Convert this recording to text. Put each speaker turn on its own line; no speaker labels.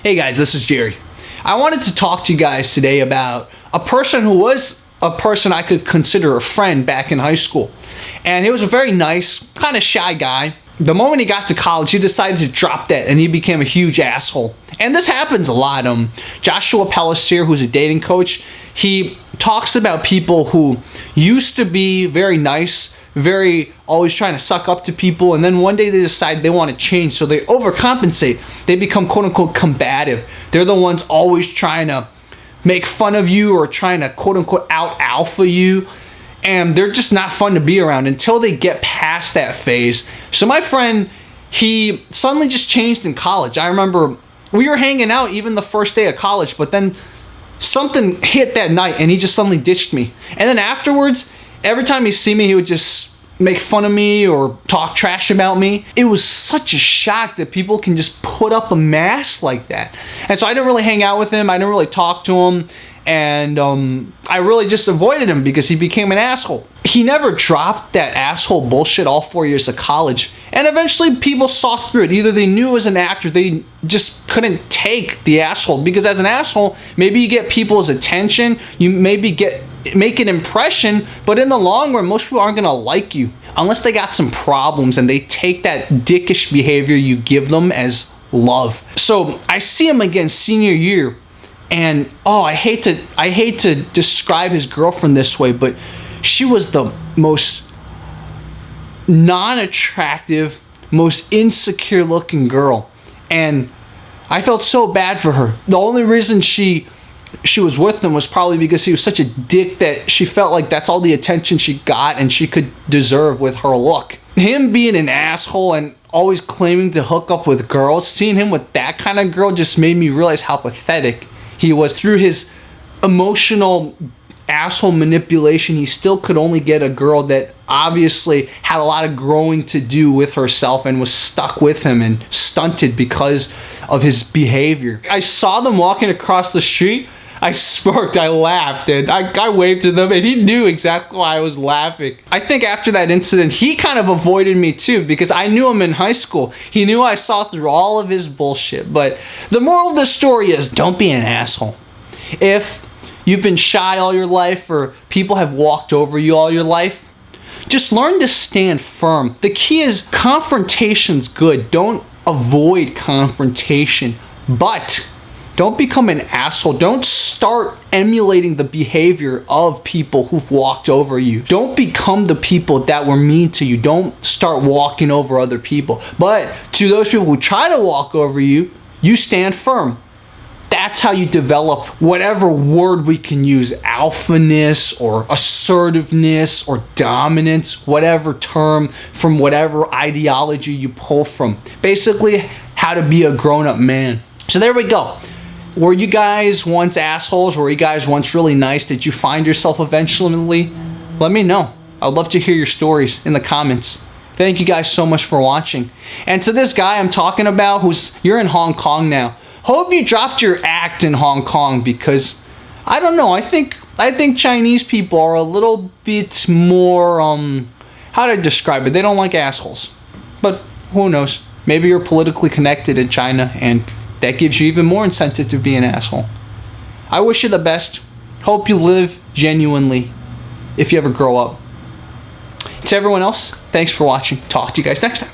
Hey guys, this is Jerry. I wanted to talk to you guys today about a person who was a person I could consider a friend back in high school. And he was a very nice, kind of shy guy. The moment he got to college, he decided to drop that and he became a huge asshole. And this happens a lot. Joshua Pellissier, who's a dating coach, he talks about people who used to be very nice, very always trying to suck up to people, and then one day they decide they want to change, so they overcompensate. They become quote-unquote combative. They're the ones always trying to make fun of you or trying to quote-unquote out-alpha you, and they're just not fun to be around until they get past that phase. So my friend, he suddenly just changed in college. I remember we were hanging out even the first day of college, but then something hit that night and he just suddenly ditched me. And then afterwards, every time he see me, he would just make fun of me or talk trash about me. It was such a shock that people can just put up a mask like that. And so I didn't really hang out with him. I didn't really talk to him. And I really just avoided him because he became an asshole. He never dropped that asshole bullshit all 4 years of college. And eventually people saw through it. Either they knew as an actor, they just couldn't take the asshole. Because as an asshole, maybe you get people's attention. You maybe make an impression, but in the long run, most people aren't gonna like you unless they got some problems and they take that dickish behavior you give them as love. So I see him again senior year, and I hate to describe his girlfriend this way, but she was the most non-attractive, most insecure looking girl, and I felt so bad for her. The only reason she was with him was probably because he was such a dick that she felt like that's all the attention she got and she could deserve with her look. Him being an asshole and always claiming to hook up with girls, seeing him with that kind of girl just made me realize how pathetic he was. Through his emotional asshole manipulation, he still could only get a girl that obviously had a lot of growing to do with herself and was stuck with him and stunted because of his behavior. I saw them walking across the street. I smirked, I laughed, and I waved to them, and he knew exactly why I was laughing. I think after that incident, he kind of avoided me too, because I knew him in high school. He knew I saw through all of his bullshit. But the moral of the story is, don't be an asshole. If you've been shy all your life, or people have walked over you all your life, just learn to stand firm. The key is confrontation's good. Don't avoid confrontation, but don't become an asshole. Don't start emulating the behavior of people who've walked over you. Don't become the people that were mean to you. Don't start walking over other people. But to those people who try to walk over you, you stand firm. That's how you develop whatever word we can use, alphaness or assertiveness or dominance, whatever term from whatever ideology you pull from. Basically, how to be a grown-up man. So there we go. Were you guys once assholes? Were you guys once really nice? Did you find yourself eventually? Let me know. I'd love to hear your stories in the comments. Thank you guys so much for watching. And to this guy I'm talking about, you're in Hong Kong now. Hope you dropped your act in Hong Kong, because I don't know. I think Chinese people are a little bit more how to describe it? They don't like assholes. But who knows? Maybe you're politically connected in China and that gives you even more incentive to be an asshole. I wish you the best. Hope you live genuinely if you ever grow up. To everyone else, thanks for watching. Talk to you guys next time.